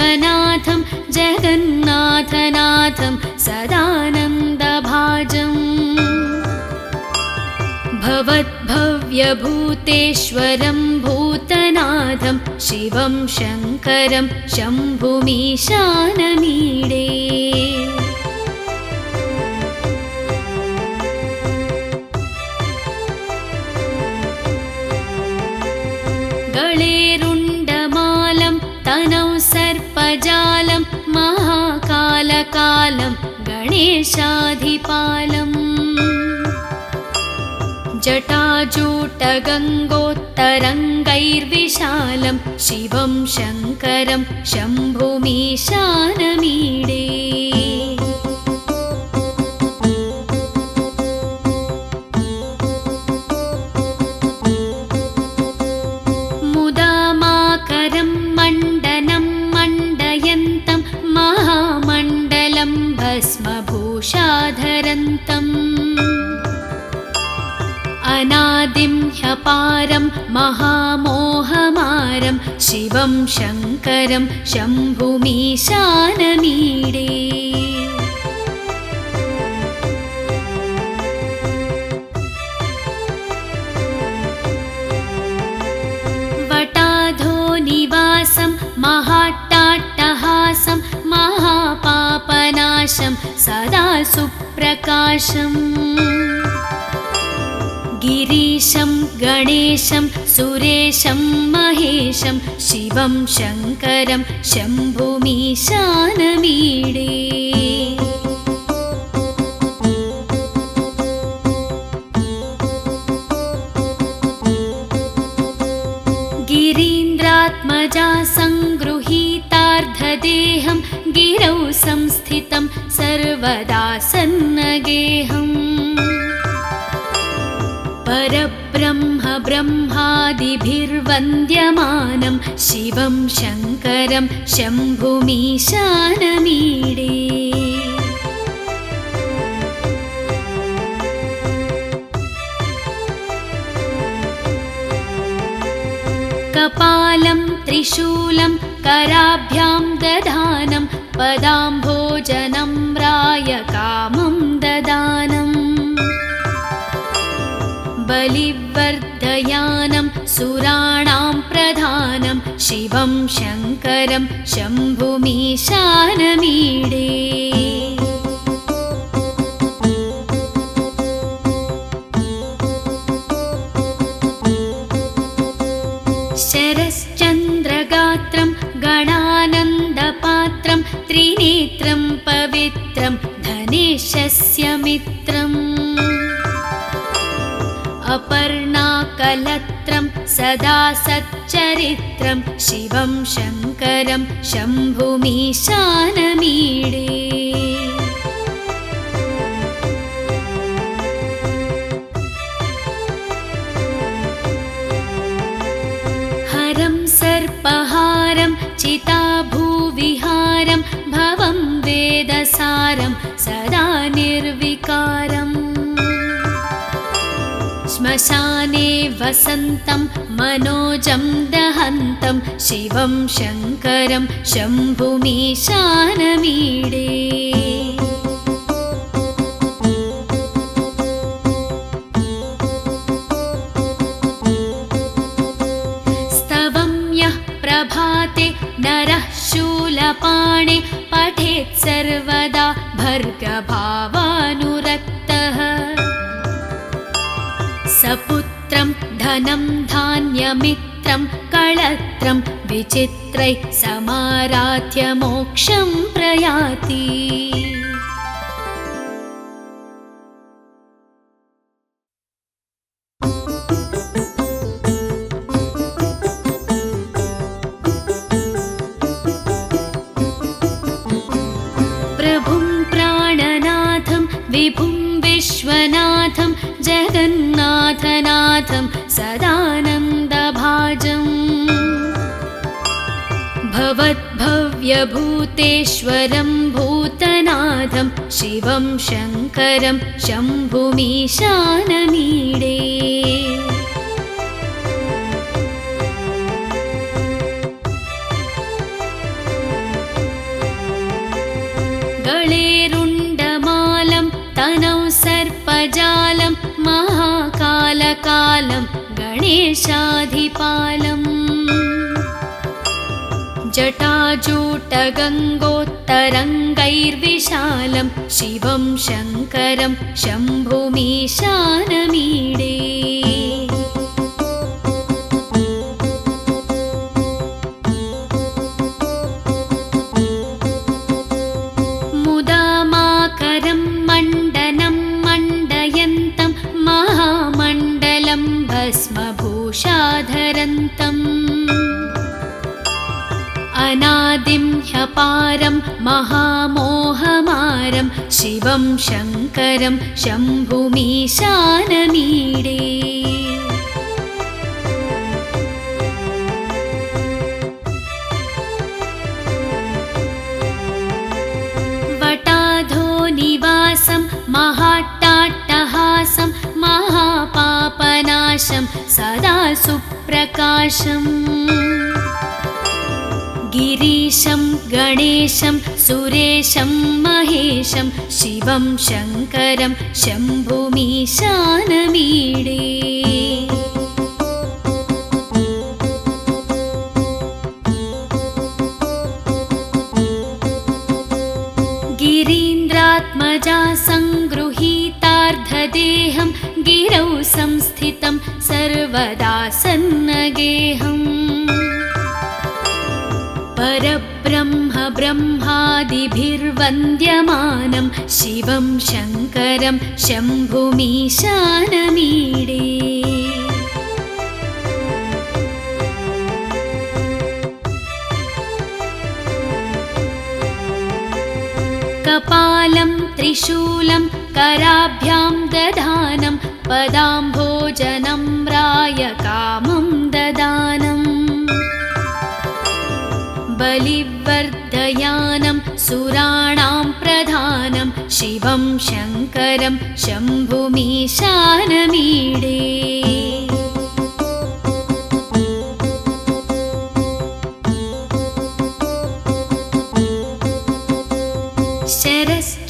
विश्वनाथं जगन्नाथनाथं सदानन्दभाजम् भवद्भव्यभूतेश्वरं भूतनाथं शिवं शङ्करं शम्भुमीशानमीडे गळेरुण्डमालं तनौ सर्पजालं महाकालकालं गणेशाधिपालम् जटाजूटगङ्गोत्तरङ्गैर्विशालं शिवं शङ्करं शम्भुमीशानमीडे मुदामाकरं मण्डनं मण्डयन्तं महामण्डलं भस्मभूषाधरन्तम् अनादिं ह्यपारं महामोहमारं शिवं शङ्करं शम्भुमीशानमीडे वटाधोनिवासं महाट्टाट्टहासं महापापनाशं सदा सुप्रकाशम् गिरीशं गणेशं सुरेशं महेशं शिवं शङ्करं शम्भुमीशानमीडे गिरीन्द्रात्मजा सङ्गृहीतार्धदेहं गिरौ संस्थितं सर्वदा सन्नगेहम् परब्रह्म ब्रह्मादिभिर्वन्द्यमानं शिवं शङ्करं शम्भुमीशानमीडे कपालं त्रिशूलं कराभ्यां दधानं पदाम्भोजनं रायकामं ददानम् बलिवर्धयानं सुराणां प्रधानं शिवं शङ्करं शम्भुमीशानमीडे शरश्चन्द्रगात्रं गणानन्दपात्रं त्रिनेत्रं पवित्रं धनेशस्य मित्रम् अपर्णाकलत्रं सदा सच्चरित्रं शिवं शङ्करं शम्भुमीशानमीडे हरं सर्पहारं चिताभूविहारं भवं वेदसारं सदा निर्विकारम् श्मशाने वसन्तं मनोजं दहन्तं शिवं शङ्करं शम्भुमीशानमीडे स्तवं यः प्रभाते नरः शूलपाणे पठेत् सर्वदा भर्गभावानुरक्तः सपुत्रं धनं धान्यमित्रं कळत्रं विचित्रैः समाराध्य मोक्षं प्रयाति प्रभुं प्राणनाथं विभुं विश्वनाथं जगन्नाथनाथं सदानन्दभाजम् भवद्भव्यभूतेश्वरं भूतनाथं शिवं शङ्करं शम्भुमीशानमीडे सर्पजालं महाकालकालं गणेशाधिपालम् जटाजूटगङ्गोत्तरङ्गैर्विशालं शिवं शङ्करं शम्भुमीशानमीडे मुदामाकरं मण्डनं मण्डयन्तं महामण्डलं भस्मभूषाधरन्तम् अनादिं ह्यपारं महामोहमारं शिवं शङ्करं शम्भुमीशानमीडे वटाधोनिवासं महाट्टाट्टहासं महापापनाशं सदा सुप्रकाशम् गिरीशं गणेशं सुरेशं महेशं शिवं शङ्करं शम्भुमीशानमीडे गिरीन्द्रात्मजा सङ्गृहीतार्धदेहं गिरौ संस्थितं सर्वदा सन्नगेहम् परब्रह्म ब्रह्मादिभिर्वन्द्यमानं शिवं शङ्करं शम्भुमीशानमीडे कपालं त्रिशूलं कराभ्यां दधानं पदाम्भोजनं रायकामं ददानम् बलिवर्धयानं सुराणां प्रधानं शिवं शङ्करं शम्भुमीशानमीडे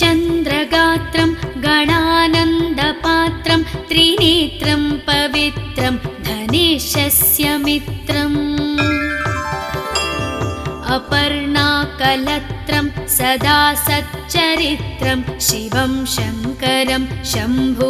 शरश्चन्द्रगात्रं गणानन्दपात्रं त्रिनेत्रं पवित्रं धनेशस्य मित्रम् अपर्णाकलत्रं सदा सच्चरित्रं शिवं शङ्करं शम्भुमीशानमीडे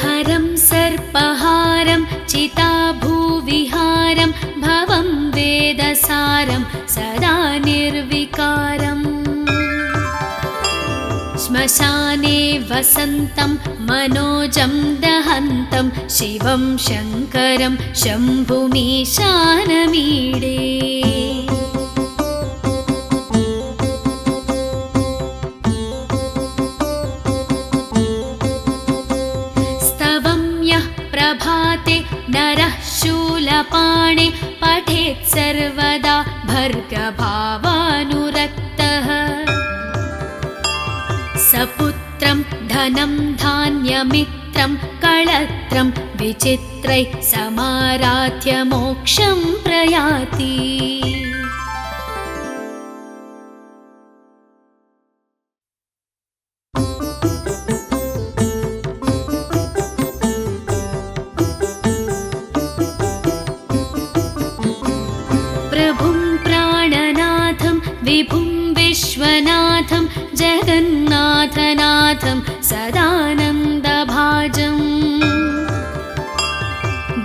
हरं सर्पहारं चिताभूविहारं भवं वेदसारं सदा निर्विकारम् श्मशाने वसन्तं मनोजं दहन्तं शिवं शङ्करं शम्भुमीशानमीडे स्तवं यः प्रभाते नरः शूलपाणे पठेत् सर्वदा भर्गभावानुरक्तः सपुत्रं धनं धान्यमित्रं कळत्रं विचित्रैः समाराध्य मोक्षं प्रयाति प्रभुं प्राणनाथं विभुं विश्वनाथं जगन्नाथनाथं सदानन्दभाजम्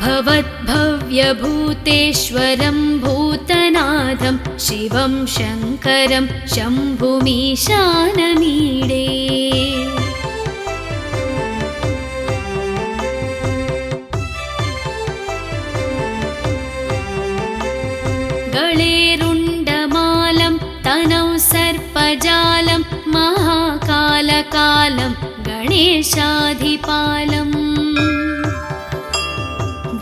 भवद्भव्यभूतेश्वरं भूतनाथं शिवं शङ्करं शम्भुमीशानमीडे गळेरुण्डमालं तनौ सर्पजालं महाकालकालं गणेशाधिपालम्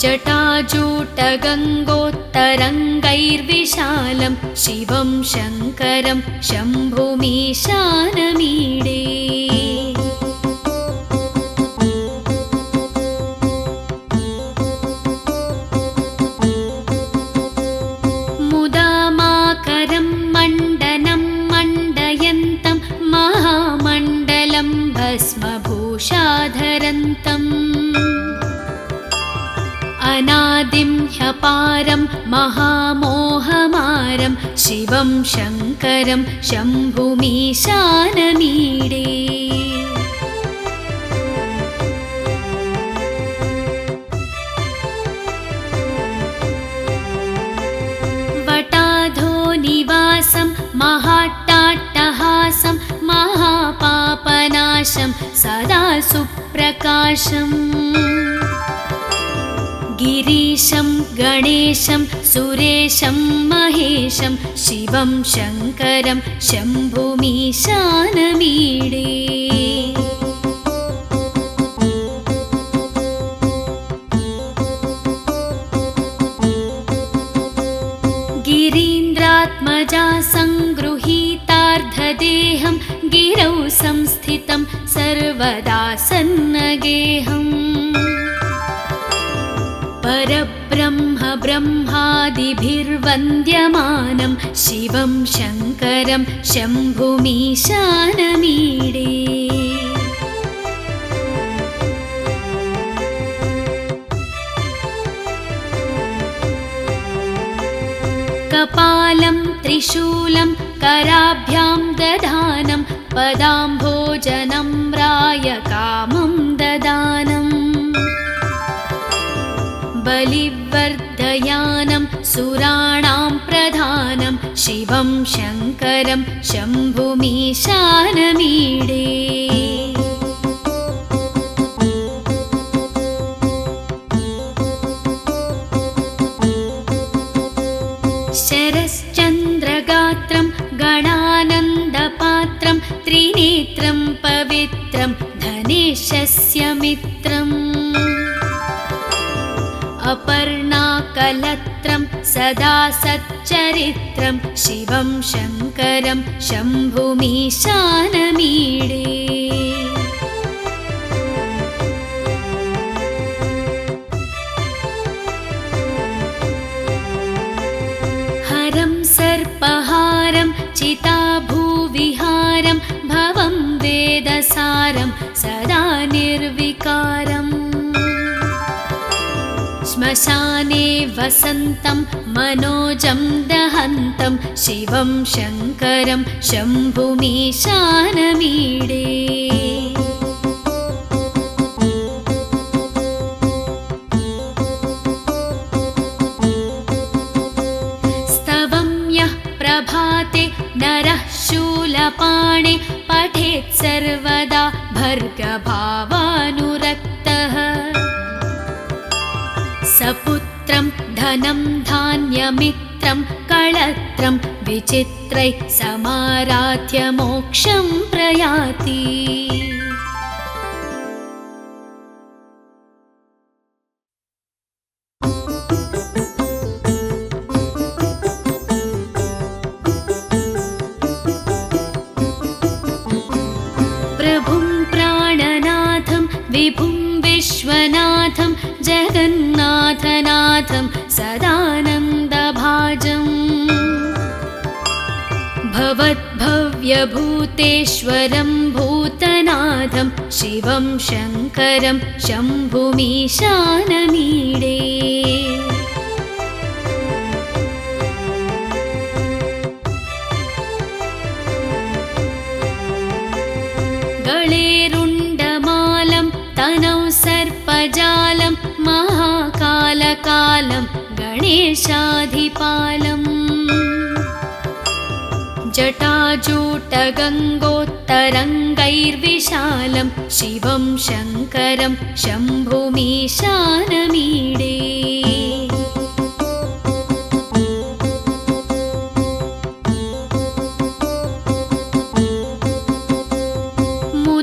जटाजूटगङ्गोत्तरङ्गैर्विशालं शिवं शङ्करं शम्भुमीशानमीडे अनादिं ह्यपारं महामोहमारं शिवं शङ्करं शम्भुमीशानमीडे वटाधोनिवासं महाट्टाट्टहासं महापापनाशं सदा सुप्रकाशम् गिरीशं गणेशं सुरेशं महेशं शिवं शङ्करं शम्भुमीशानमीडे गिरीन्द्रात्मजा सङ्गृहीतार्धदेहं गिरौ संस्थितं सर्वदा सन्नगेहम् परब्रह्म ब्रह्मादिभिर्वन्द्यमानं शिवं शङ्करं शम्भुमीशानमीडे कपालं त्रिशूलं कराभ्यां दधानं पदाम्भोजनं रायकामं ददानम् बलिवर्धयानं सुराणां प्रधानं शिवं शङ्करं शम्भुमीशानमीडे शरश्चन्द्रगात्रं गणानन्दपात्रं त्रिनेत्रं पवित्रं धनेशस्य मित्रम् अपर्णाकलत्रं सदा सच्चरित्रं शिवं शङ्करं शम्भुमीशानमीडे हरं सर्पहारं चिताभूविहारं भवं वेदसारं सदा निर्विकारम् श्मशाने वसन्तं मनोजं दहन्तं शिवं शङ्करं शम्भुमीशानमीडे स्तवं यः प्रभाते नरः शूलपाणे पठेत् सर्वदा भर्गभावानुरक्तः सपुत्रं धनं धान्यमित्रं कळत्रं विचित्रैः समाराध्य मोक्षं प्रयाति प्रभुं प्राणनाथं विभुं विश्वनाथं जगन्नाथनाथं सदानन्दभाजम् भवद्भव्यभूतेश्वरं भूतनाथं शिवं शङ्करं शम्भुमीशानमीडे गळेरुण्डमालं तनौ सर्पजालं महाकालकालं गणेशाधिपालम् जटाजूटगङ्गोत्तरङ्गैर्विशालं शिवं शङ्करं शम्भुमीशानमीडे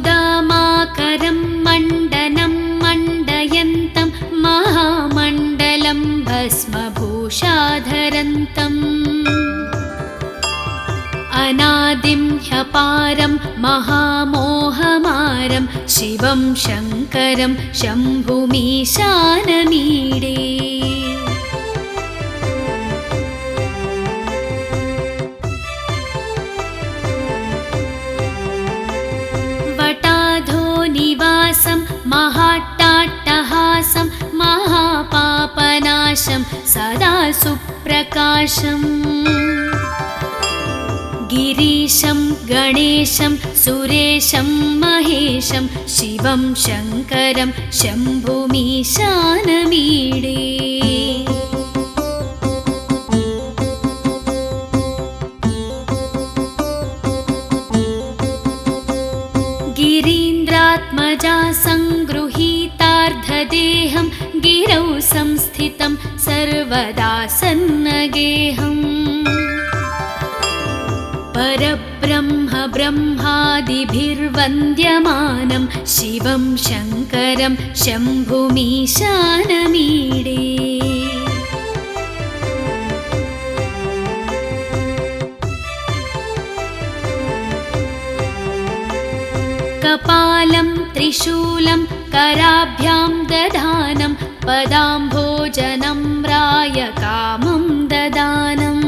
मुदामाकरं मण्डनं मण्डयन्तं महामण्डलं भस्मभूषाधरन्तम् अनादिं ह्यपारं महामोहमारं शिवं शङ्करं शम्भुमीशानमीडे वटाधोनिवासं महाट्टाट्टहासं महापाप सुप्रकाशं सदा सुप्रकाशम् गिरीशं गणेशं सुरेशं महेशं शिवं शङ्करं शम्भुमीशानमीडे गिरीन्द्रात्मजा सङ्गृहीतार्धदेहं गिरौ संस्थितं सर्वदा सन्नगेहम् परब्रह्म ब्रह्मादिभिर्वन्द्यमानं शिवं शङ्करं शम्भुमीशानमीडे कपालं त्रिशूलं कराभ्यां दधानं पदाम्भोजनं रायकामं ददानम्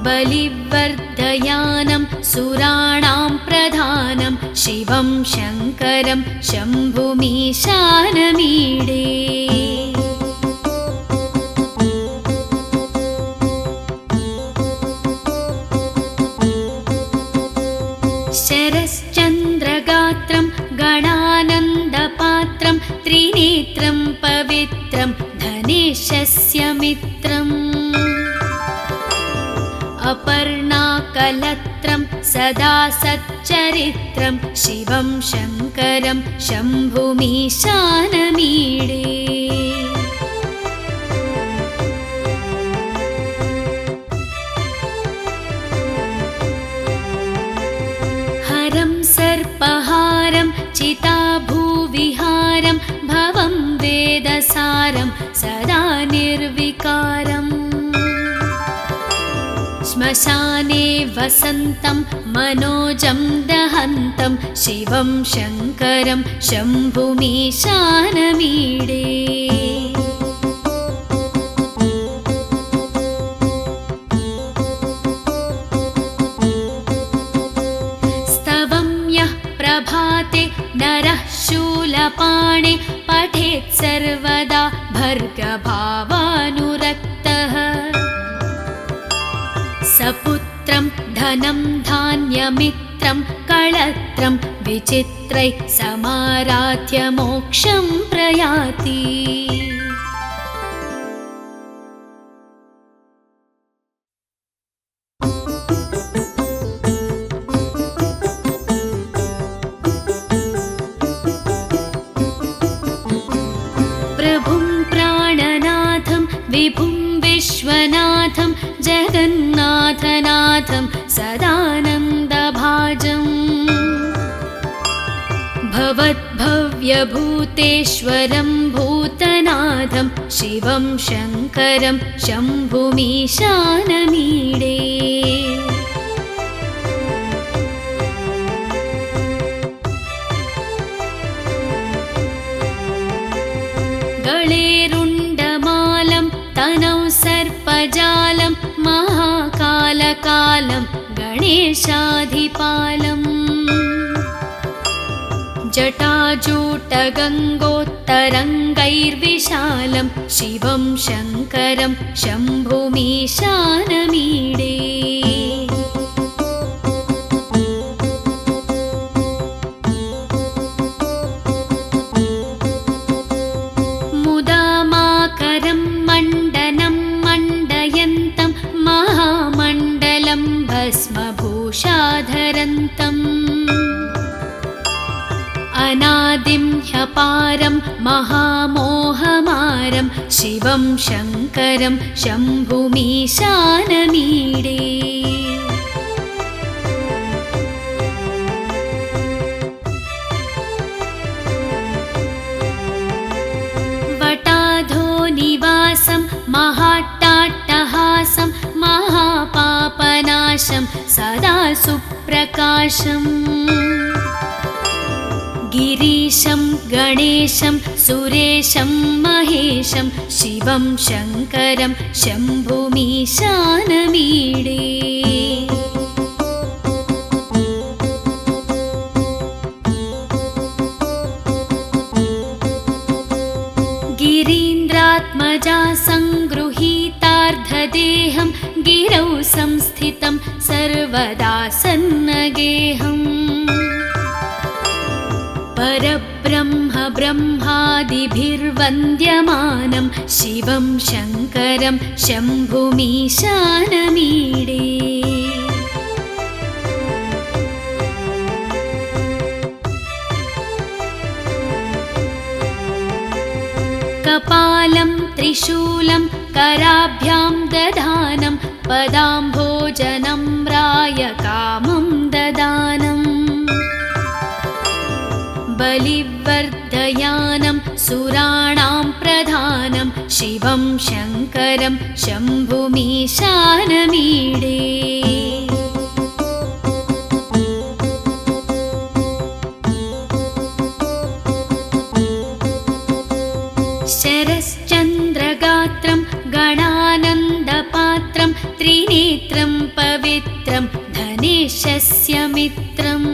बलिवर्धयानं सुराणां प्रधानं शिवं शङ्करं शम्भुमीशानमीडे शरश्चन्द्रगात्रं गणानन्दपात्रं त्रिनेत्रं पवित्रं धनेशस्य मित्रम् अपर्णाकलत्रं सदा सच्चरित्रं शिवं शङ्करं शम्भुमीशानमीडे हरं सर्पहारं चिताभूविहारं भवं वेदसारं सदा निर्विकारम् श्मशाने वसन्तं मनोजं दहन्तं शिवं शङ्करं शम्भुमीशानमीडे स्तवं यः प्रभाते नरः शूलपाणे पठेत् सर्वदा भर्गभावानुरक्तः सपुत्रं धनं धान्यमित्रं कळत्रं विचित्रैः समाराध्य मोक्षं प्रयाति प्रभुं प्राणनाथं विभुं विश्वनाथं जगन्नाथनाथं सदानन्दभाजम् भवद्भव्यभूतेश्वरं भूतनाथं शिवं शङ्करं शम्भुमीशानमीडे गळेरुण्डमालं तनौ सर्पजालं महाकालकालं गणेशाधिपालम् जटाजूटगङ्गोत्तरङ्गैर्विशालं शिवं शङ्करं शम्भुमीशानमीडे मुदामाकरं मण्डनं मण्डयन्तं महामण्डलं भस्मभूषाधरन्तम् अनादिं ह्यपारं महामोहमारं शिवं शङ्करं शम्भुमीशानमीडे वटाधोनिवासं महाट्टाट्टहासं महापापनाशं सदा सुप्रकाशम् गिरीशं गणेशं सुरेशं महेशं शिवं शङ्करं शम्भुमीशानमीडे गिरीन्द्र गिरीन्द्रात्मजा सङ्गृहीतार्धदेहं गिरौ संस्थितं सर्वदा सन्नगेहम् परब्रह्म ब्रह्मादिभिर्वन्द्यमानं शिवं शङ्करं शम्भुमीशानमीडे कपालं त्रिशूलं कराभ्यां दधानं पदाम्भोजनं रायकामं ददानम् बलिवर्धयानं सुराणां प्रधानं शिवं शङ्करं शम्भुमीशानमीडे शरश्चन्द्रगात्रं गणानन्दपात्रं त्रिनेत्रं पवित्रं धनेशस्य मित्रम्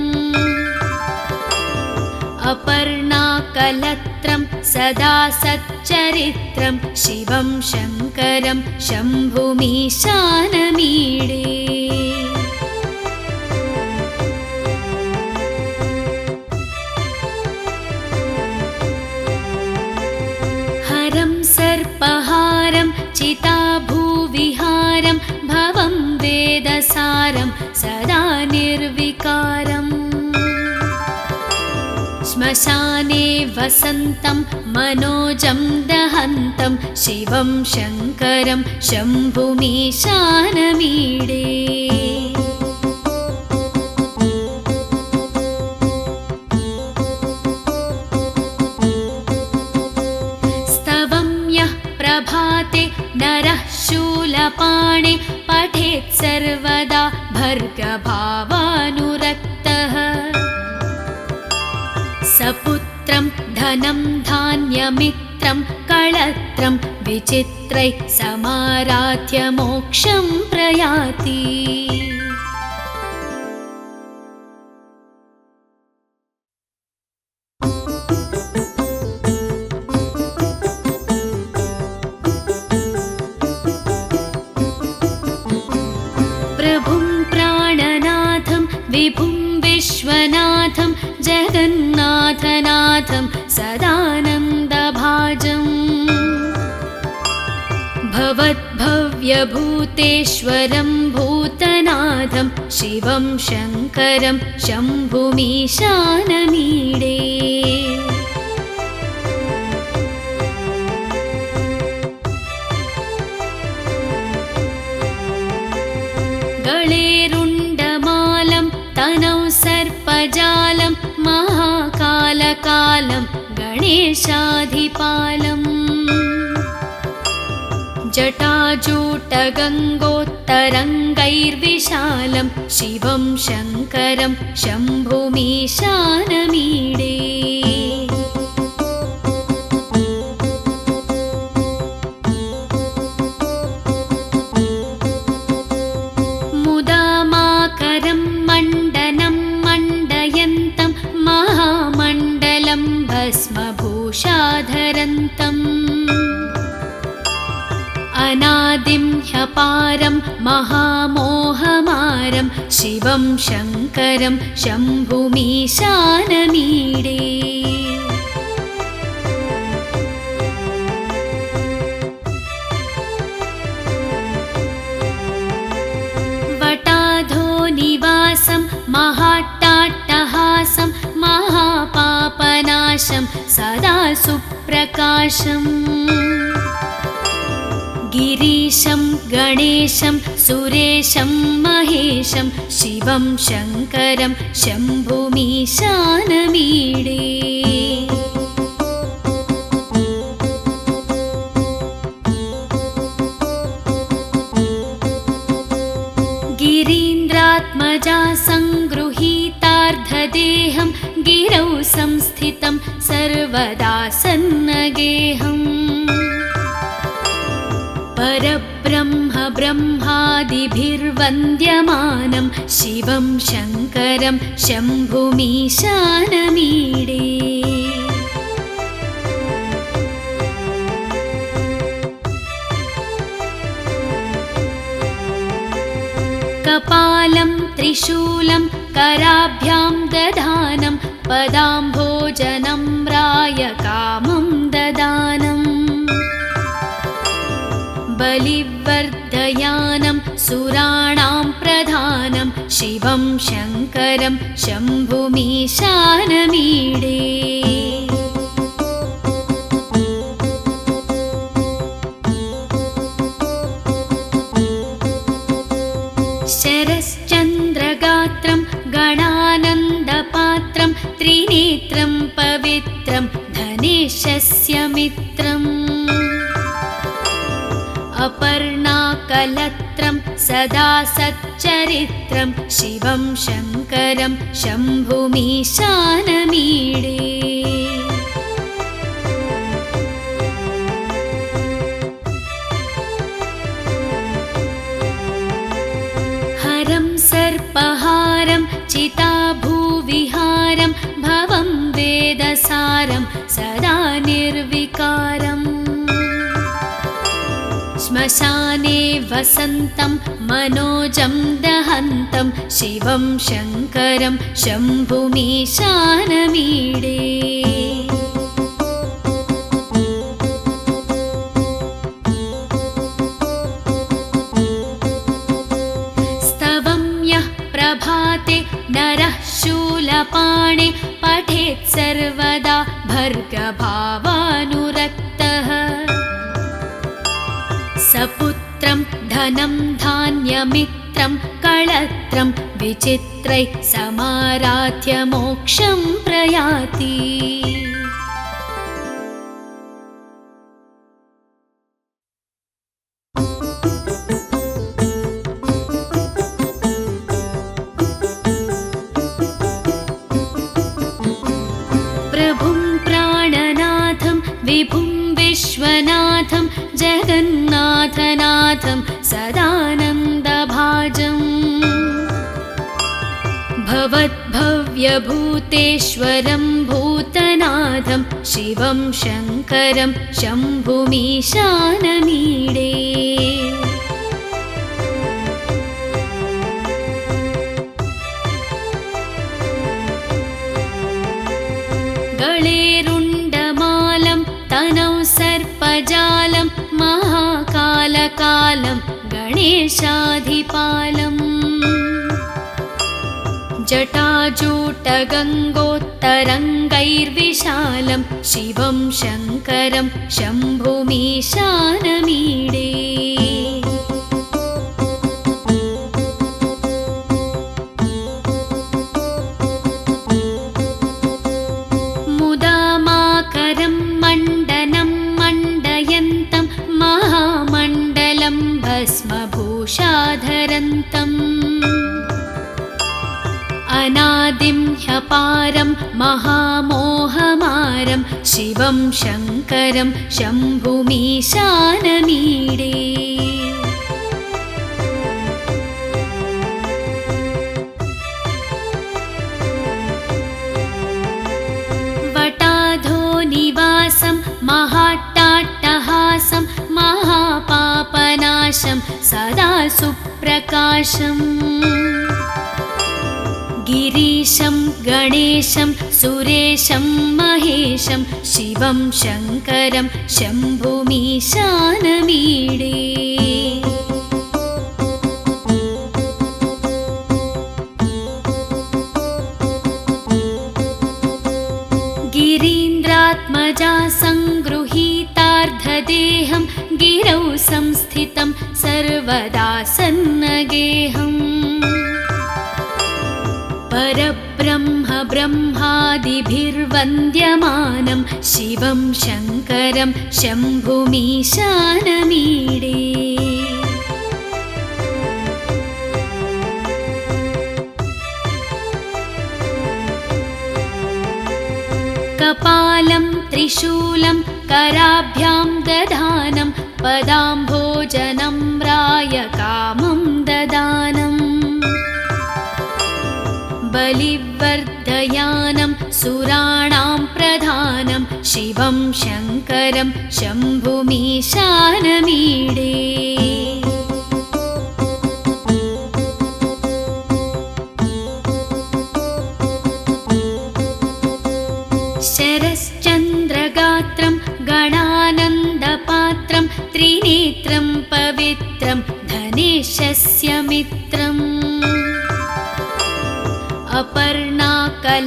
अपर्णाकलत्रं सदा सच्चरित्रं शिवं शङ्करं शम्भुमीशानमीडे हरं सर्पहारं चिताभूविहारं भवं वेदसारं सदा निर्विकारम् श्मशाने वसन्तं मनोजं दहन्तं शिवं शङ्करं शम्भुमीशानमीडे स्तवं यः प्रभाते नरः शूलपाणे पठेत् सर्वदा भर्गभावानुरक्तः सपुत्रं धनं धान्यमित्रं कळत्रं विचित्रैः समाराध्य मोक्षं प्रयाति प्रभुं प्राणनाथं विभुं विश्वनाथं जगन्नाथनाथं सदानन्दभाजम् भवद्भव्यभूतेश्वरं भूतनाथं शिवं शङ्करं शम्भुमीशानमीडे गळेरुण्डमालं तनौ सर्पजालं महाकालकालं गणेशाधिपालम् जटाजूटगङ्गोत्तरङ्गैर्विशालं शिवं शङ्करं शम्भुमीशानमीडे मुदामाकरं मण्डनं मण्डयन्तं महामण्डलं भस्मभूषाधरन्तम् अनादिं ह्यपारं महामोहमारं शिवं शङ्करं शम्भुमीशानमीडे। वटाधो निवासं महाट्टाट्टहासं महापापनाशं सदा सुप्रकाशम् गिरीशं गणेशं सुरेशं महेशं शिवं शङ्करं शम्भुमीशानमीडे। गिरीन्द्रात्मजा सङ्गृहीतार्धदेहं गिरौ संस्थितं सर्वदा सन्नगेहम् परब्रह्म ब्रह्मादिभिर्वन्द्यमानं शिवं शङ्करं शम्भुमीशानमीडे। कपालं त्रिशूलं कराभ्यां दधानं पदाम्भोजनम्राय कामं ददानम् बलिवर्धयानं सुराणां प्रधानं शिवं शङ्करं शम्भुमीशानमीडे शरश्चन्द्रगात्रं गणानन्दपात्रं त्रिनेत्रं पवित्रं धनेशस्य मित्रम् अपर्णाकलत्रं सदा सच्चरित्रं शिवं शङ्करं शम्भुमीशानमीडे हरं सर्पहारं चिताभूविहारं भवं वेदसारं सदा निर्विकारम् श्मशाने वसन्तं मनोजं दहन्तं शिवं शङ्करं शम्भुमीशानमीडे स्तवं यः प्रभाते नरः शूलपाणे पठेत् सर्वदा भर्गभावानुरक्तः सपुत्रं धनं धान्यमित्रं कळत्रं विचित्रैः समाराध्य मोक्षं प्रयाति प्रभुं प्राणनाथं विभुं विश्वनाथं जगन्नाथनाथं सदानन्दभाजम् भवद्भव्यभूतेश्वरं भूतनाथं शिवं शङ्करं शम्भुमीशानमीडे गळेरुण्डमालं तनौ सर्पजालं महाकालकालं गणेशाधिपालम् जटाजूटगङ्गोत्तरङ्गैर्विशालं शिवं शङ्करं शम्भुमीशानमीडे मुदामाकरं मण्डनं मण्डयन्तं महामण्डलं भस्मभूषाधरन्तम् अनादिं ह्यपारं महामोहमारं शिवं शङ्करं शम्भुमीशानमीडे वटाधोनिवासं महाट्टाट्टहासं महापापनाशं सदा सुप्रकाशम् गिरीशं गणेशं सुरेशं महेशं शिवं शङ्करं शम्भुमीशानमीडे गिरीन्द्रात्मजा सङ्गृहीतार्धदेहं गिरौ संस्थितं सर्वदा सन्नगेहम् परब्रह्म ब्रह्मादिभिर्वन्द्यमानं शिवं शङ्करं शम्भुमीशानमीडे कपालं त्रिशूलं कराभ्यां दधानं पदाम्भोजनम्राय कामं ददानम् बलिवर्धयानं सुराणां प्रधानं शिवं शङ्करं शम्भुमीशानमीडे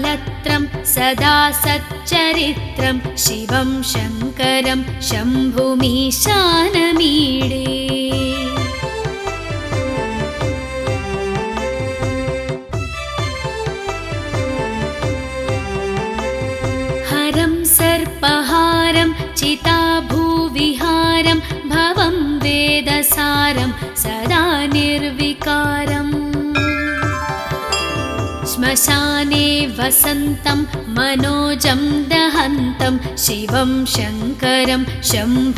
कलत्रं सदा सच्चरित्रं शिवं शङ्करं शम्भुमीशानमीडे हरं सर्पहारं चिताभूविहारं भवं वेदसारं सदा निर्विकारम् श्मशाने वसन्तं मनोजं दहन्तं शिवं शङ्करं शम्भुमीशानमीडे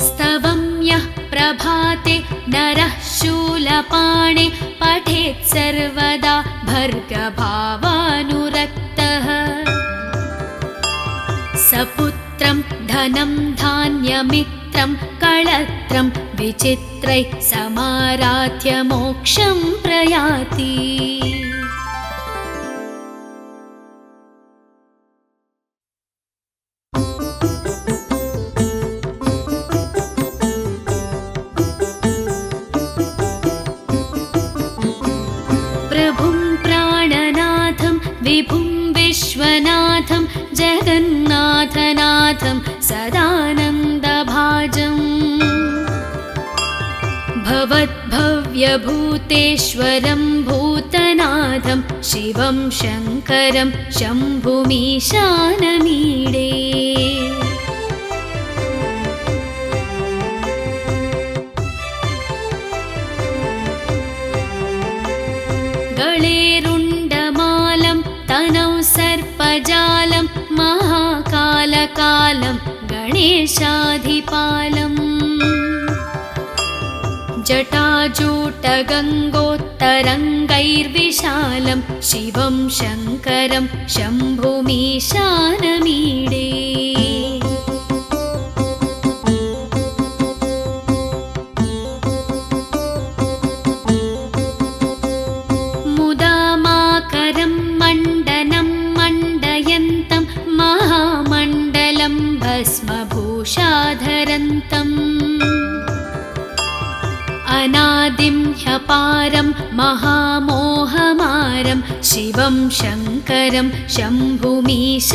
स्तवं यः प्रभाते नरः शूलपाणे पठेत् सर्वदा भर्गभावानुरक्तः सपुत्रं धनं धान्यमित्रं कळत्रं विचित्रैः समाराध्य मोक्षं प्रयाति प्रभुं प्राणनाथं विभुं विश्वनाथं जगन्नाथनाथं सदानन्दभाजम् भवद्भव्यभूतेश्वरं भूतनाथं शिवं शङ्करं शम्भुमीशानमीडे गळेरुण्डमालं तनौ सर्पजालं महाकालकालं गणेशाधिपालम् जटाजूटगङ्गोत्तरङ्गैर्विशालं शिवं शङ्करं शम्भुमीशानमीडे मुदामाकरं मण्डनं मण्डयन्तं महामण्डलं भस्मभूषाधरन्तम् अनादिं ह्यपारं महामोहमारं शिवं शङ्करं शम्भुमीशानमीडे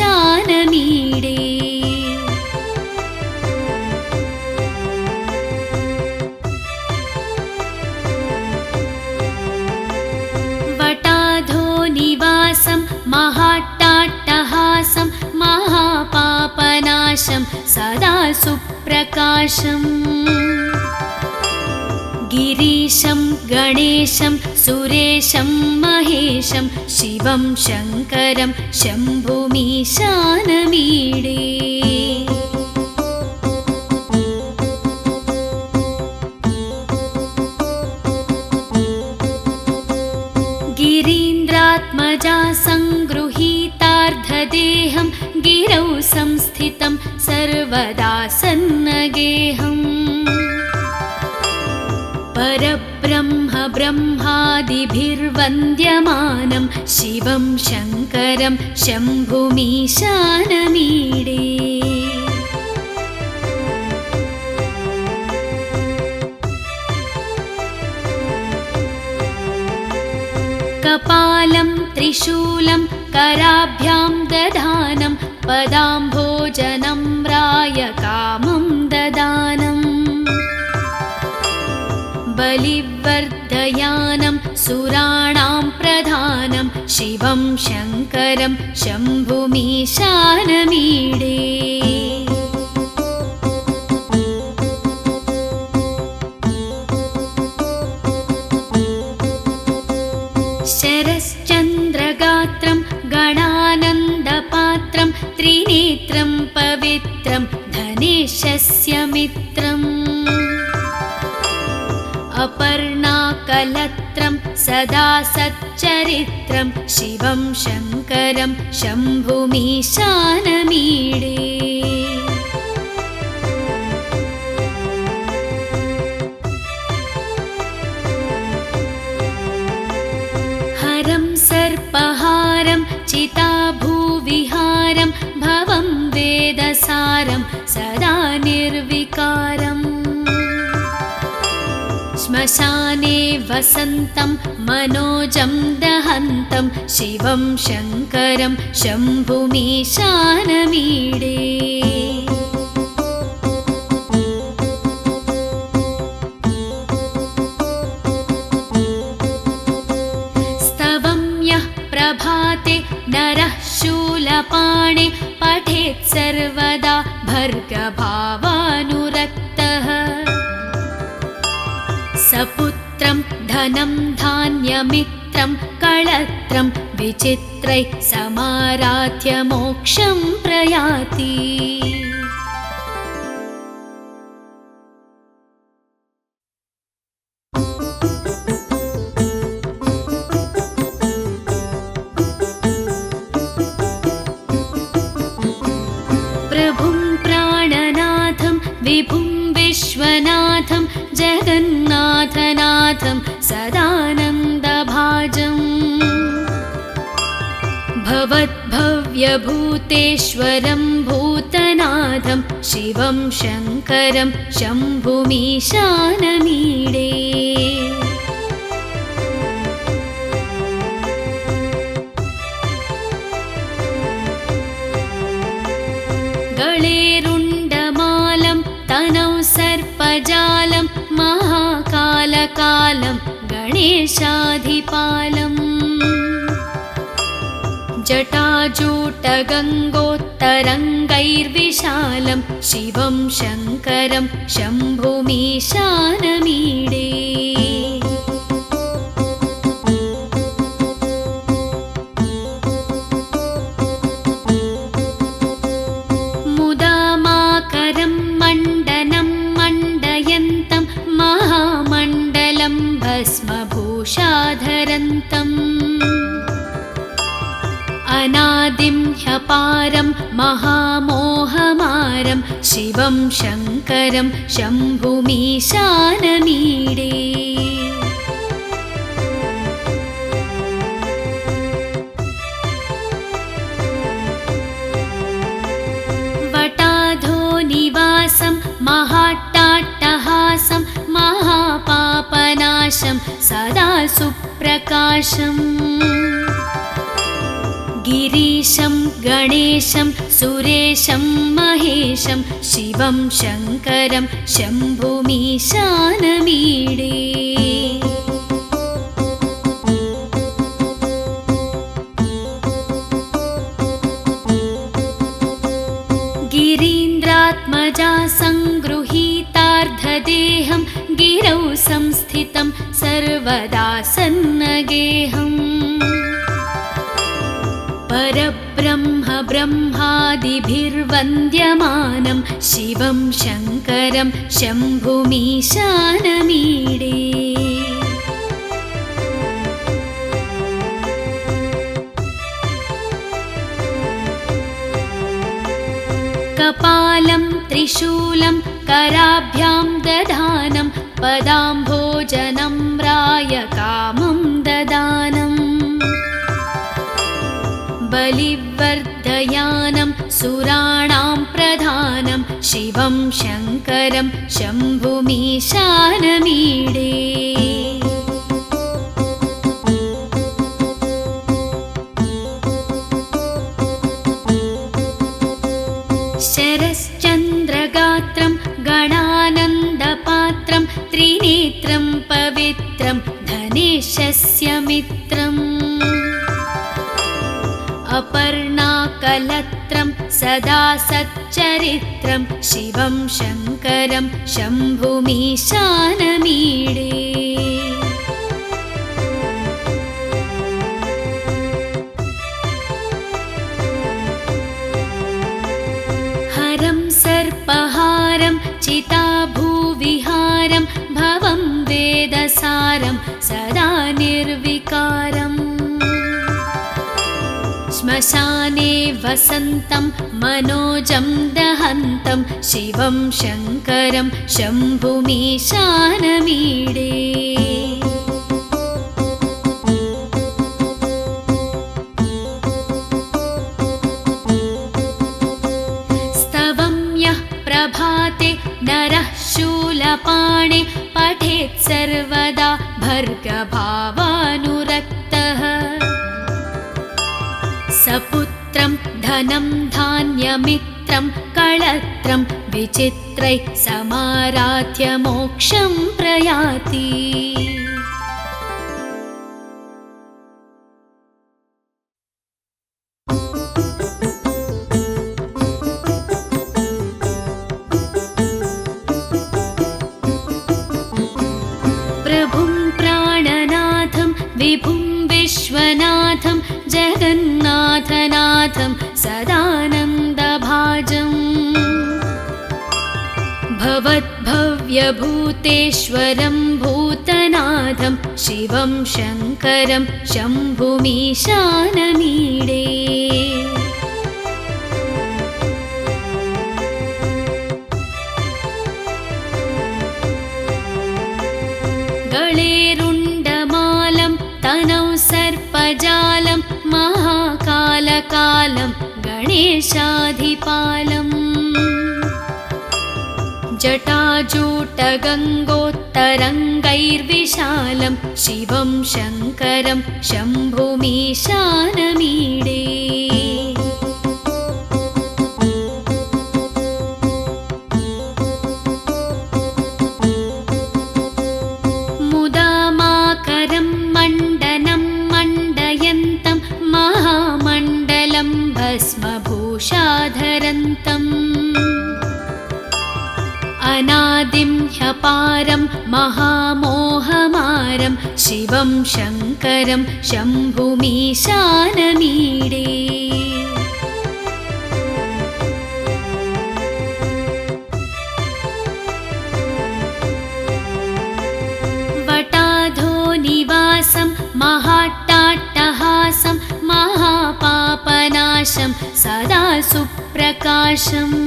वटाधोनिवासं महाट्टाट्टहासं महापापनाशं सदा सुप्रकाशम् गिरीशं गणेशं सुरेशं महेशं शिवं शङ्करं शम्भुमीशानमीडे गिरीन्द्रात्मजा सङ्गृहीतार्धदेहं गिरौ संस्थितं सर्वदा सन्नगेहम् परब्रह्म ब्रह्मादिभिर्वन्द्यमानं शिवं शङ्करं शम्भुमीशानमीडे कपालं त्रिशूलं कराभ्यां दधानं पदाम्भोजनं रायकामं ददानम् बलिवर्धयानं सुराणां प्रधानं शिवं शङ्करं शम्भुमीशानमीडे शरश्चन्द्रगात्रं गणानन्दपात्रं त्रिनेत्रं पवित्रं धनेशस्य मित्रम् अपर्णाकलत्रं सदा सच्चरित्रं शिवं शङ्करं शम्भुमीशानमीडे हरं सर्पहारं चिताभूविहारं भवं वेदसारं सदा निर्विकारम् श्मशाने वसन्तं मनोजं दहन्तं शिवं शङ्करं शम्भुमीशानमीडे स्तवं यः प्रभाते नरः शूलपाणे पठेत् सर्वदा भर्गभावानुरक्तः सपुत्रं धनं धान्यमित्रं कळत्रं विचित्रैः समाराध्य मोक्षं प्रयाति प्रभुं प्राणनाथं विभुं विश्वनाथं जगन्नाथनाथं सदानन्दभाजम् भवद्भव्यभूतेश्वरं भूतनाथं शिवं शङ्करं शम्भुमीशानमीडे गळेरुण्डमालं तनौ सर्पजालं महाकालकालं गणेशाधिपालम् जटाजूटगङ्गोत्तरङ्गैर्विशालं शिवं शङ्करं शम्भुमीशानमीडे मुदामाकरं मण्डनं मण्डयन्तं महामण्डलं भस्मभूषाधरन्तम् अनादिं ह्यपारं महामोहमारं शिवं शङ्करं शम्भुमीशानमीडे वटाधो निवासं महाट्टाट्टहासं महापापनाशं सदा सुप्रकाशम् गिरीशं गणेशं सुरेशं महेशं शिवं शङ्करं शम्भुमीशानमीडे गिरीन्द्रात्मजा सङ्गृहीतार्धदेहं गिरौ संस्थितं सर्वदा सन्नगेहम् परब्रह्म ब्रह्मादिभिर्वन्द्यमानं शिवं शङ्करं शम्भुमीशानमीडे कपालं त्रिशूलं कराभ्यां दधानं पदाम्भोजनं रायकामं ददानम् बलिवर्धयानं सुराणां प्रधानं शिवं शङ्करं शम्भुमीशानमीडे शरश्चन्द्रगात्रं गणानन्दपात्रं त्रिनेत्रं पवित्रं धनेशस्य मित्रम् अपर्णाकलत्रं सदा सच्चरित्रं शिवं शङ्करं शम्भुमीशानमीडे हरं सर्पहारं चिताभूविहारं भवं वेदसारं सदा निर्विकारम् श्मशाने वसन्तं मनोजं दहन्तं शिवं शङ्करं शम्भुमीशानमीडे स्तवं यः प्रभाते भर्गभावानुरक्तः सपुत्रं धनं धान्यमित्रं कळत्रं विचित्रैः समाराध्य मोक्षं प्रयाति। प्रभुं प्राणनाथं विभुं विश्वनाथं जगन्नाथनाथं सदानन्दभाजम् भवद्भव्यभूतेश्वरं भूतनाथं शिवं शङ्करं शम्भुमीशानमीडे। गळेरुण्डमालं तनौ सर्पजालं महाकालकालं गणेशाधिपालम् जटाजूटगङ्गोत्तरङ्गैर्विशालं शिवं शङ्करं शम्भुमीशानमीडे। मुदामाकरं मण्डनं मण्डयन्तं महामण्डलं भस्मभूषाधरन्तम् अनादिं ह्यपारं महामोहमारं शिवं शङ्करं शम्भुमीशानमीडे। वटाधोनिवासं महाट्टाट्टहासं महापापनाशं सदा सुप्रकाशम्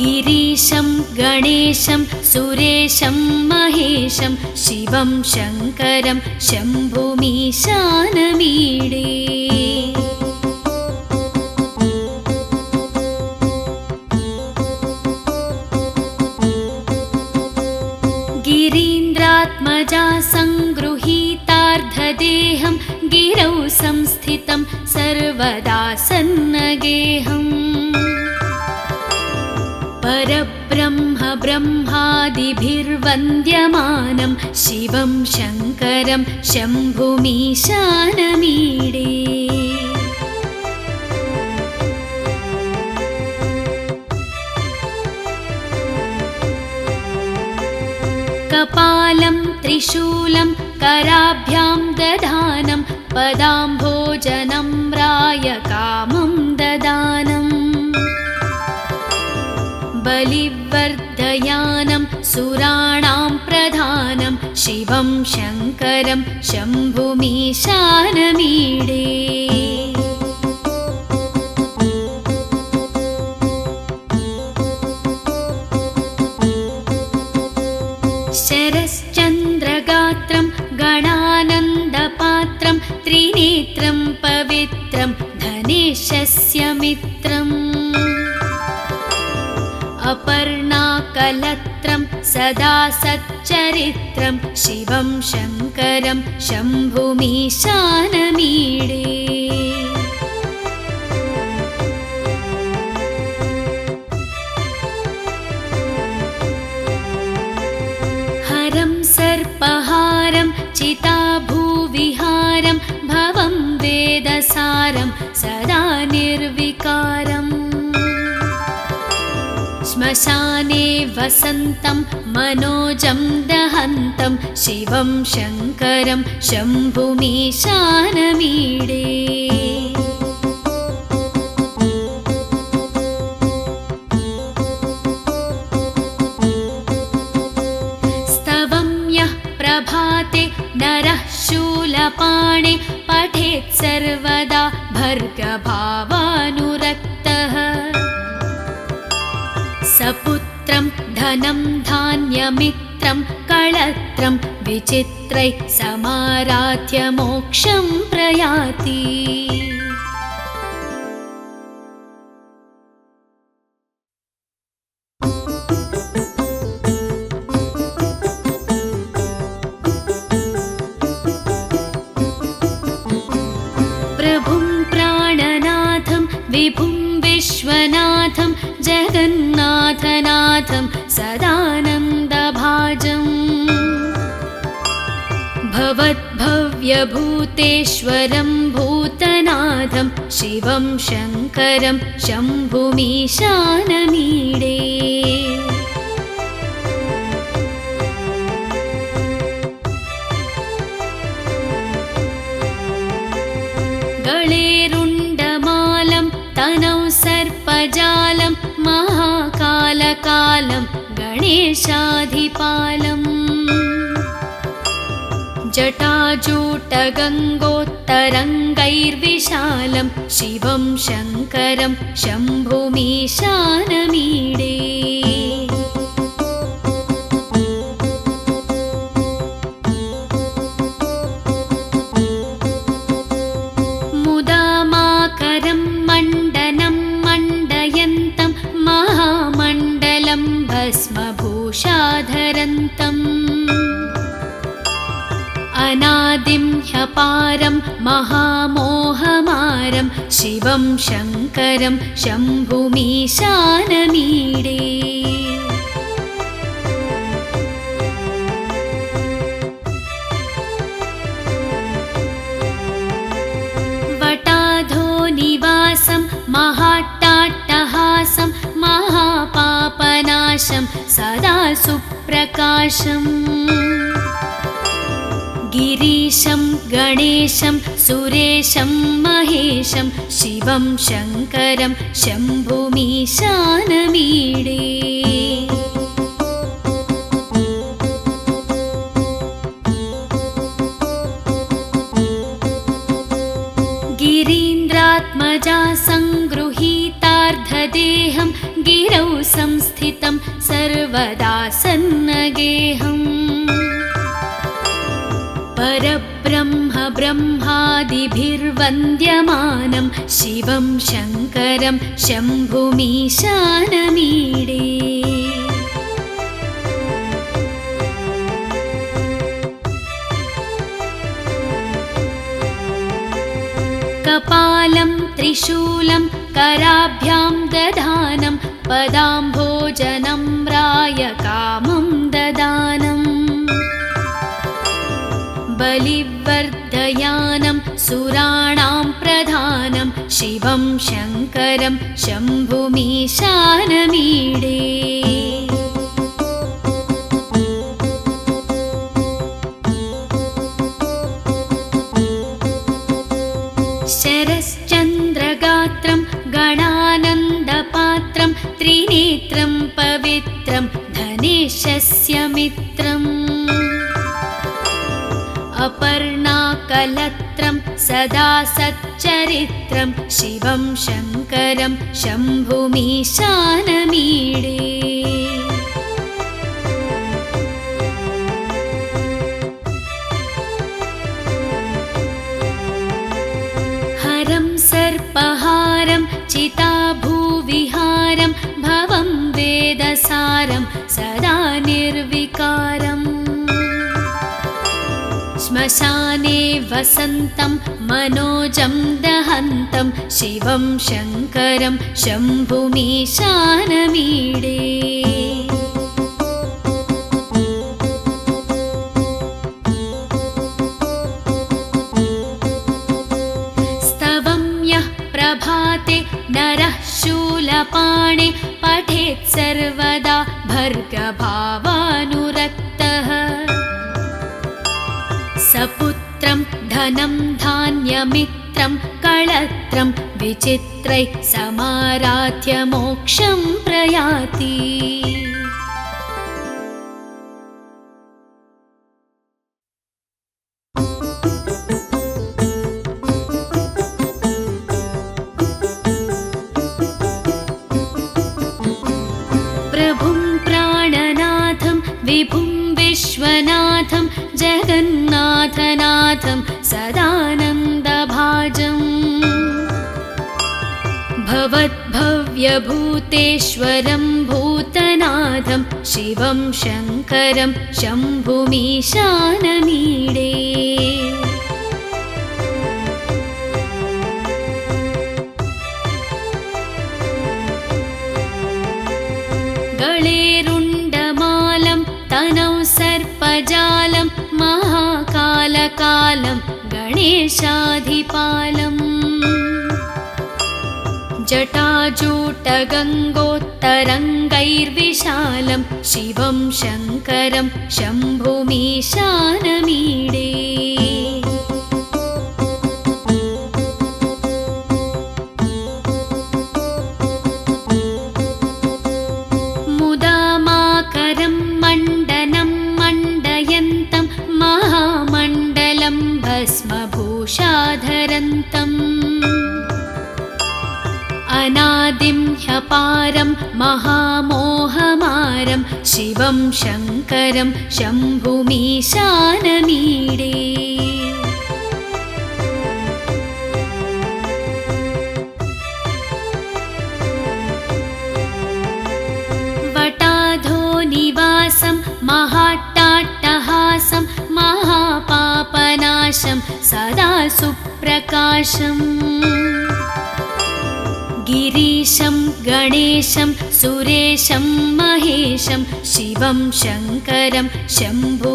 गिरीशं गणेशं सुरेशं महेशं शिवं शङ्करं शम्भुमीशानमीडे। गिरीन्द्रात्मजा सङ्गृहीतार्धदेहं गिरौ संस्थितं सर्वदा सन्नगेहम् परब्रह्म ब्रह्मादिभिर्वन्द्यमानं शिवं शङ्करं शम्भुमीशानमीडे। कपालं त्रिशूलं कराभ्यां दधानं पदाम्भोजनं रायकामं ददानम् बलिवर्धयानं सुराणां प्रधानं शिवं शङ्करं शम्भुमीशानमीडे। शरश्चन्द्रगात्रं गणानन्दपात्रं त्रिनेत्रं पवित्रं धनेशस्य मित्रम् अपर्णाकलत्रं सदा सच्चरित्रं शिवं शङ्करं शम्भुमीशानमीडे। हरं सर्पहारं चिताभूविहारं भवं वेदसारं सदा निर्विकारम् श्मशाने वसन्तं मनोजं दहन्तं शिवं शङ्करं शम्भुमीशानमीडे। स्तवं यः प्रभाते नरः शूलपाणे पठेत् सर्वदा भर्गभावानुरक्तः सपुत्रं धनं धान्यमित्रं कळत्रं विचित्रैः समाराध्य मोक्षं प्रयाति। विश्वनाथं जगन्नाथनाथं सदानन्दभाजम् भवद्भव्यभूतेश्वरं भूतनाथं शिवं शङ्करं शम्भुमीशानमीडे गळेरुण्डमालं तनौ सर्पजालं महाकालकालं गणेशाधिपालम् जटाजूटगङ्गोत्तरङ्गैर्विशालं शिवं शङ्करं शम्भुमीशानमीडे मुदामाकरं मण्डनं मण्डयन्तं महामण्डलं भस्मभूषाधरन्तम् अनादिं ह्यपारं महामोहमारं शिवं शङ्करं शम्भुमीशानमीडे वटाधोनिवासं महाट्टाट्टहासं महापापनाशं सदा सुप्रकाशम् गिरीशं गणेशं सुरेशं महेशं शिवं शङ्करं शम्भुमीशानमीडे गिरीन्द्रात्मजा सङ्गृहीतार्धदेहं गिरौ संस्थितं सर्वदा सन्नगेहम् परब्रह्म ब्रह्मादिभिर्वन्द्यमानं शिवं शङ्करं शम्भुमीशानमीडे कपालं त्रिशूलं कराभ्यां दधानं पदाम्भोजनं रायकामं ददानम् बलिवर्धयानं सुराणां प्रधानं शिवं शङ्करं शम्भुमीशानमीडे शरश्चन्द्रगात्रं गणानन्दपात्रं त्रिनेत्रं पवित्रं धनेशस्य मित्रम् अपर्णाकलत्रं सदा सच्चरित्रं शिवं शङ्करं शम्भुमीशानमीडे हरं सर्पहारं चिताभूविहारं भवं वेदसारं सदा निर्विकारम् श्मशाने वसन्तं मनोजं दहन्तं शिवं शङ्करं शम्भुमीशानमीडे स्तवं यः प्रभाते नरः शूलपाणे पठेत् सर्वदा भर्गभावानुरक्तः सपुत्रं धनं धान्यमित्रं कळत्रं विचित्रैः समाराध्य मोक्षं प्रयाति प्रभुं प्राणनाथं विभुं विश्वनाथं जगन्नाथनाथं सदानन्दभाजम् भवद्भव्यभूतेश्वरं भूतनाथं शिवं शङ्करं शम्भुमीशानमीडे सर्पजालं महाकालकालं गणेशाधिपालम् जटाजूटगङ्गोत्तरङ्गैर्विशालं शिवं शङ्करं शम्भुमीशानमीडे मुदामाकरं मण्डनं मण्डयन्तं महामण्डलं भस्मभूषाधरन्तम् अनादिं ह्यपारं महामोहमारं शिवं शङ्करं शम्भुमीशानमीडे वटाधो निवासं महाट्टाट्टहासं महापापनाशं सदा सुप्रकाशम् गिरीशं गणेशं सुरेशं महेशं शिवं शङ्करं शम्भुमीशानमीडे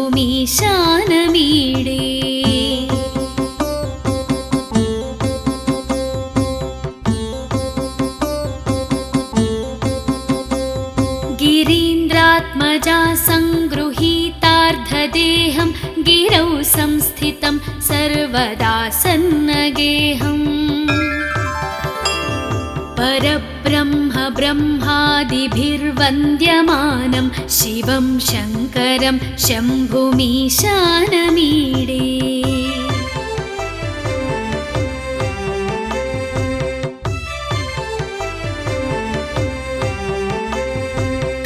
गिरीन्द्रात्मजा सङ्गृहीतार्धदेहं गिरौ संस्थितं सर्वदा सन्नगेहम् परब्रह्म ब्रह्मादिभिर्वन्द्यमानं शिवं शङ्करं शम्भुमीशानमीडे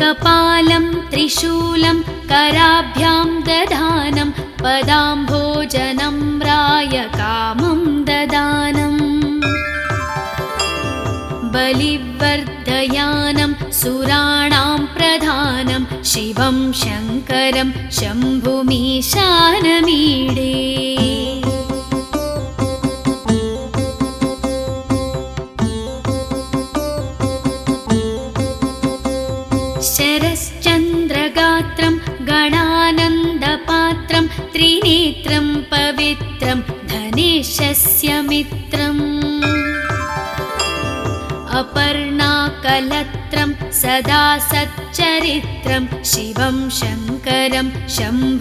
कपालं त्रिशूलं कराभ्यां दधानं पदाम्भोजनं रायकामं ददानम् बलिवर्धयानं सुराणां प्रधानं शिवं शङ्करं शम्भुमीशानमीडे शरश्चन्द्रगात्रं गणानन्दपात्रं त्रिनेत्रं पवित्रं धनेशस्य मित्रम् अपर्णाकलत्रं सदा सच्चरित्रं शिवं शङ्करं शम्भुमीशानमीडे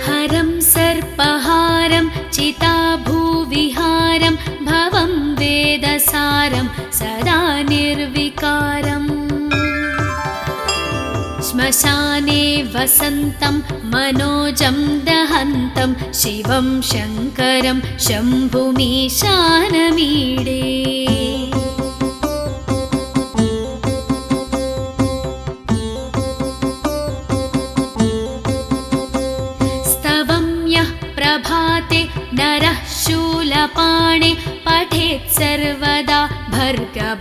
हरं सर्पहारं चिताभूविहारं भवं वेदसारं सदा निर्विकारम् श्मशाने वसन्तं मनोजं दहन्तं शिवं शङ्करं शम्भुमीशानमीडे स्तवं यः प्रभाते नरः शूलपाणे पठेत् सर्वदा भर्गभावानुरक्तः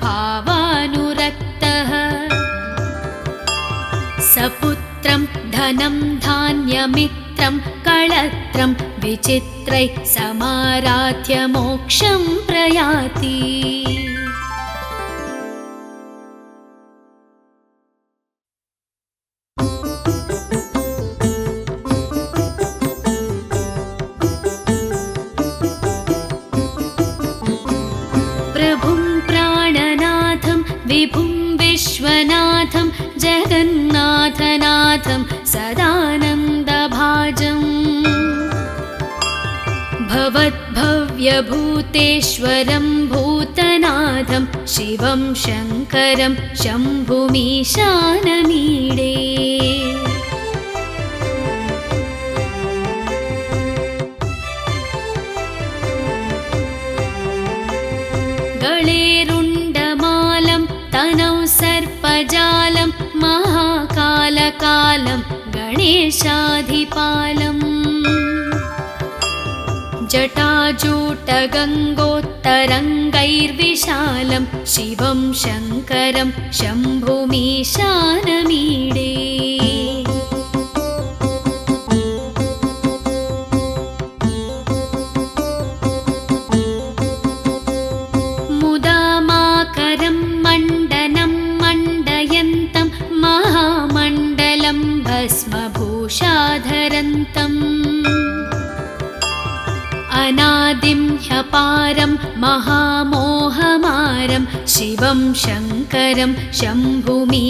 सपुत्रं धनं धान्यमित्रं कळत्रं विचित्रैः समाराध्य मोक्षं प्रयाति प्रभुं प्राणनाथं विभुं विश्वनाथं जगन्नाथनाथं सदानन्दभाजम् भवद्भव्यभूतेश्वरं भूतनाथं शिवं शङ्करं शम्भुमीशानमीडे गळेरुण्डमालं तनौ सर्पजालं महाकालकालं गणेशाधिपालम् जटाजूटगङ्गोत्तरङ्गैर्विशालं शिवं शङ्करं शम्भुमीशानमीडे अपारं महामोहमारं शिवं शङ्करं शम्भुमीशानमीडे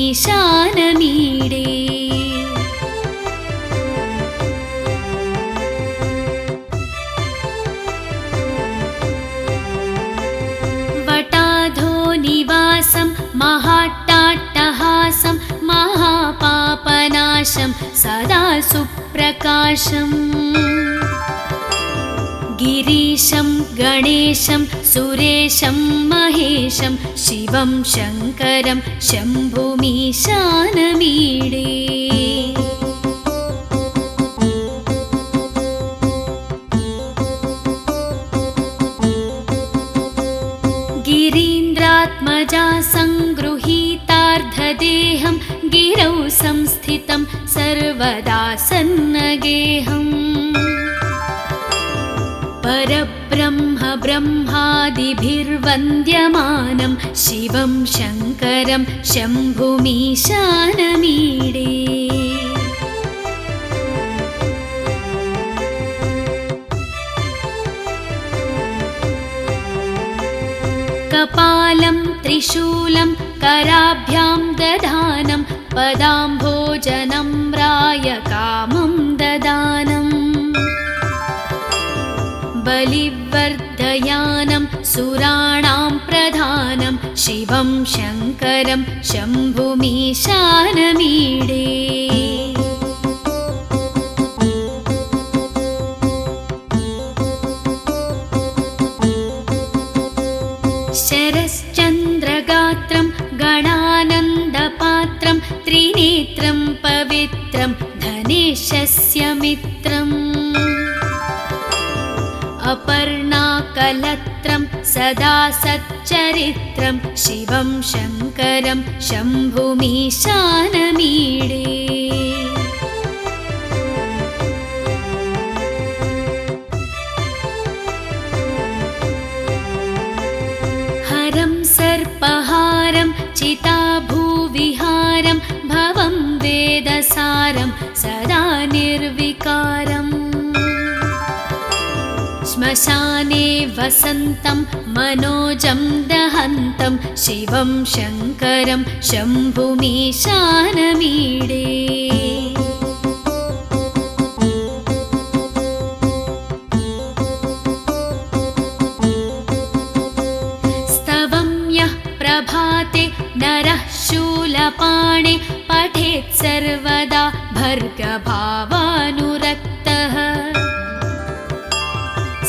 वटाधोनिवासं महाट्टाट्टहासं महापापनाशं सदा सुप्रकाशम् गिरीशं गणेशं सुरेशं महेशं शिवं शङ्करं शम्भुमीशानमीडे गिरीन्द्रात्मजा सङ्गृहीतार्धदेहं गिरौ संस्थितं सर्वदा सन्नगेहम् परब्रह्म ब्रह्मादिभिर्वन्द्यमानं शिवं शङ्करं शम्भुमीशानमीडे कपालं त्रिशूलं कराभ्यां दधानं पदाम्भोजनं रायकामं ददानम् बलिवर्धयानं सुराणां प्रधानं शिवं शङ्करं शम्भुमीशानमीडे शरश्चन्द्रगात्रं गणानन्दपात्रं त्रिनेत्रं पवित्रं धनेशस्य मित्रम् अपर्णाकलत्रं सदा सच्चरित्रं शिवं शङ्करं शम्भुमीशानमीडे हरं सर्पहारं चिताभूविहारं भवं वेदसारं सदा निर्विकारम् श्मशाने वसन्तं मनोजं दहन्तं शिवं शङ्करं शम्भुमीशानमीडे स्तवं यः प्रभाते नरः शूलपाणे पठेत् सर्वदा भर्गभावानुरक्तः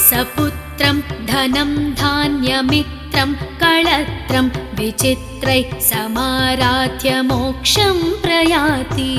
सपुत्रं धनं धान्यमित्रं कळत्रं विचित्रैः समाराध्य मोक्षं प्रयाति।